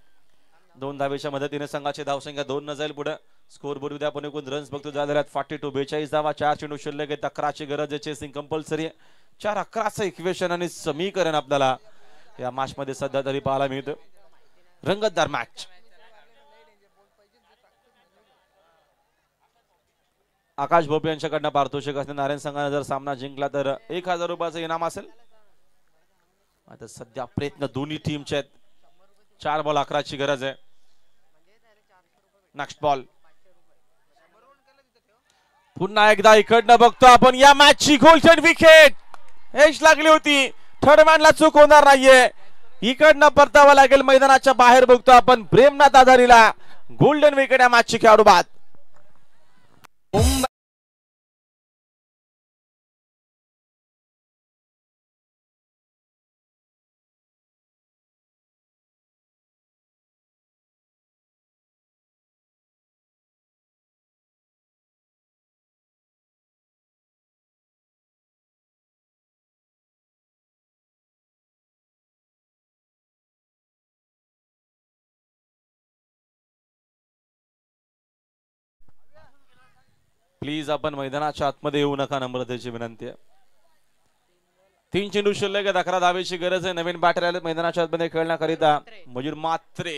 2 धावेच्या मदतीने संघाची धावसंख्या 2 न जाईल पुढे स्कोर बोर्ड उद्या आपण एकूण रन्स बघतो झालेल्या 42 42 धावा 4 चेंडू शिल्लक आहेत 11ची गरज आहे चेसिंग कंपल्सरी आहे 4-11चं इक्वेशन आणि समीकरण आपल्याला या मॅच मध्ये सध्या तरी पाहायला मिळतं रंगतदार मॅच आकाश भोपे यांच्याकडनं पारितोषिक असणे नारायण संघाने जर सामना जिंकला तर 1000 रुपयाचं इनाम असेल आता सध्या प्रयत्न दोन्ही टीमचे आहेत 4 बॉल 11ची गरज आहे नेक्स्ट बॉल पुन्हा एकदा इकडनं बघतो आपण या मॅचची गोल्डन विकेट एज लागली होती थर्ड मॅनला चूक होणार नाहीये इकडनं परतावा लागेल मैदानाच्या बाहेर बघतो आपण प्रेमनाथ आधारीला गोल्डन विकेट या मॅचची खेळाडू बाद प्लीज आपण मैदानाच्या आतमध्ये येऊ नका नम्रतेची विनंती आहे 3 चेंडू शिल्लक आहेत 11 धावेची गरज आहे नवीन बॅटर आले मैदानाच्या आतमध्ये खेळण्याकरिता मयूर मात्रे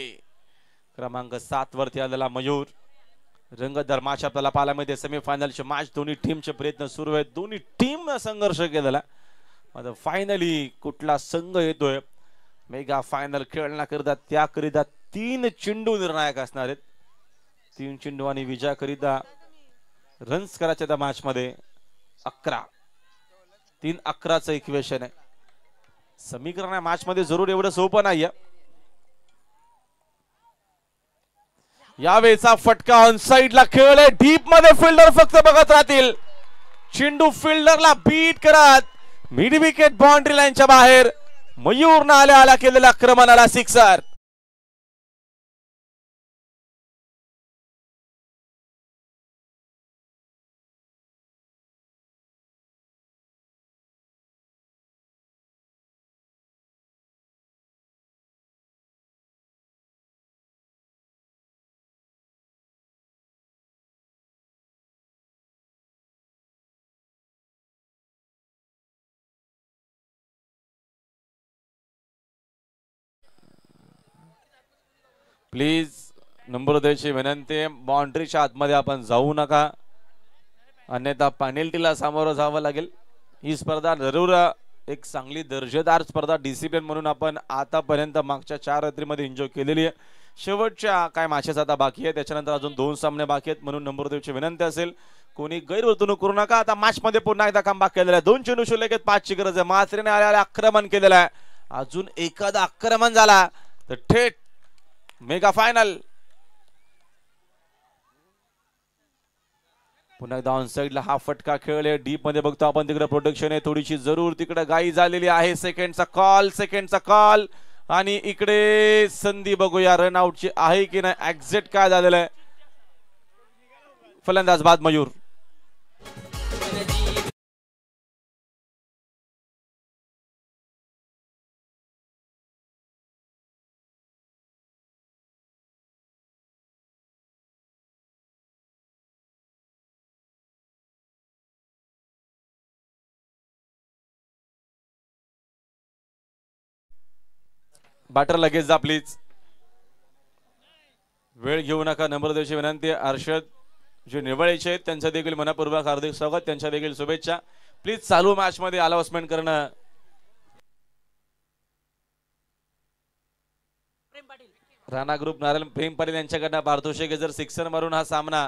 क्रमांक 7 वरती आलेला मयूर रंगतदार मॅच आपल्याला पाहायला मिळते सेमीफायनलचे मॅच दोन्ही टीमचे प्रयत्न सुरू आहेत दोन्ही टीम संघर्ष केलेला आता फायनली कुठला संघ येतोय मेगा फायनल खेळण्याकरिता त्याकरिता 3 चेंडू निर्णायक असणार आहेत 3 चेंडू आणि विजयाकरिता रन्स करायचे त्या मॅच मध्ये 11 3-11चं इक्वेशन आहे समीकरण या मॅच मध्ये जरूर एवढं सोपं नाहीये यावेळेचा फटका ऑन साइडला खेळ आहे डीप मध्ये फिल्डर फक्त बघत राहतील चेंडू फिल्डरला बीट करत मिड विकेट बाउंड्री लाईनच्या बाहेर मयूरनं आल्या केलेल्या आक्रमणाला सिक्सर प्लीज नंबर द्यायची विनंती बाउंड्रीच्या आतमध्ये आपण जाऊ नका अन्यथा पेनल्टीला सामोरं जावं लागेल ही स्पर्धा जरूर एक चांगली दर्जेदार स्पर्धा डिसिप्लिन म्हणून आपण आतापर्यंत मागच्या 4 रात्रीमध्ये एन्जॉय केलेली आहे शेवटच्या काय मॅचेस आता बाकी आहे त्याच्यानंतर अजून 2 सामने बाकी आहेत म्हणून नंबर द्यायची विनंती असेल कोणी गैरवर्तणूक करू नका आता मॅच मध्ये पुन्हा एकदा कमबॅक केलेला आहे 2 चेंडू शिल्लक आहेत 5ची गरज आहे मात्रेने आलेला आक्रमण केलेलं आहे अजून एखादा आक्रमण झाला तर थेट मेगा फायनल पुन्हा एकदा ऑन साइडला हा फटका खेळले डीप मध्ये बघतो आपण तिकडे प्रोटेक्शन आहे थोडीशी जरूर तिकडे गाई झालेली आहे सेकंडचा कॉल आणि इकडे संधी बघूया रन आउटची आहे की नाही एक्झिट काय झालेलं आहे फलंदाज बाद मयूर. बॅटर लगेच जा प्लीज. वेळ घेऊ नका. नंबर द्यायची विनंती. अर्षद जे निवळीचे आहेत त्यांचं देखील मनपूर्वक हार्दिक स्वागत. त्यांच्या देखील शुभेच्छा. प्लीज चालू मॅच मध्ये अनाउन्समेंट करणं. राणा ग्रुप नारायण प्रेम पाटील यांच्याकडनं पारितोषिक जर सिक्सर मारून हा सामना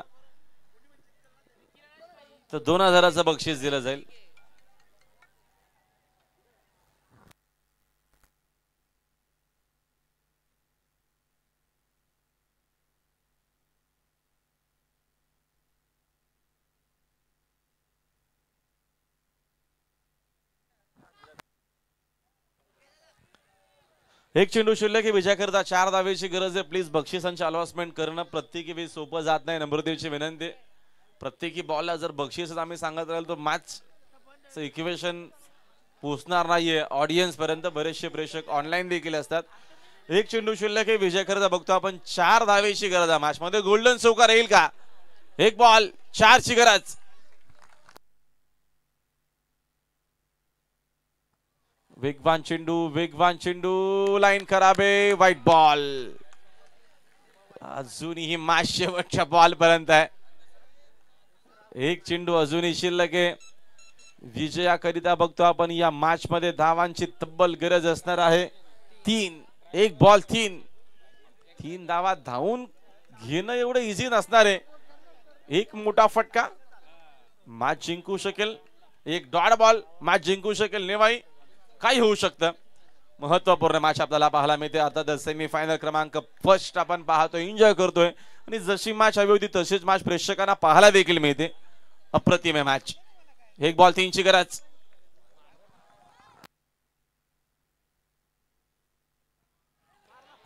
तर 2000चं बक्षीस दिलं जाईल. एक चेंडू शिल्लक की विजयाकरता 4 धावेची गरज आहे. प्लीज बक्षिसांची अनाउन्समेंट करणं प्रत्येकी सोपं जात नाही. नम्रतेची विनंती. प्रत्येकी बॉलला जर बक्षीस आम्ही सांगत राहिलो तर मॅच इक्वेशन पोहोचणार नाहीये ऑडियन्स पर्यंत. बरेचसे प्रेक्षक ऑनलाईन देखील असतात. एक चेंडू शिल्लक आहे विजयाकरता बघतो आपण 4 धावेची गरज आहे. मॅच मध्ये गोल्डन चौकार येईल का? एक बॉल 4 ची गरज. वेगवान चेंडू लाईन खराब आहे. White ball. अजूनही मॅच शेवटच्या बॉल पर्यंत आहे. एक चेंडू अजूनही शिल्लक आहे. विजयाकरिता बघतो आपण या मॅच मध्ये धावांची तब्बल गरज असणार आहे. 3. एक बॉल 3 धावा धावून घेणं एवढं इझी नसणार आहे. एक मोठा फटका मॅच जिंकू शकेल. एक डॉट बॉल मॅच जिंकू शकेल. नेवाई काय होऊ शकतं. महत्वपूर्ण मॅच आपल्याला पाहायला मिळते. आता सेमीफायनल क्रमांक फर्स्ट आपण पाहतोय, एन्जॉय करतोय आणि जशी मॅच हवी होती तशीच मॅच प्रेक्षकांना पाहायला देखील मिळते. अप्रतिम आहे मॅच. एक बॉल 3 ची गरज.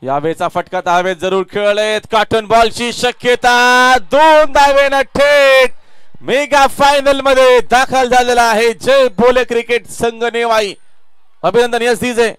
यावेळेचा फटका तर हवेत जरूर खेळलेत. कॉटन बॉलची शक्यता. 2 धावेनं थेट मेगा फायनल मध्ये दाखल झालेला आहे जय बोले क्रिकेट संघ नेवाई. अभिनंदन. Yes DJ.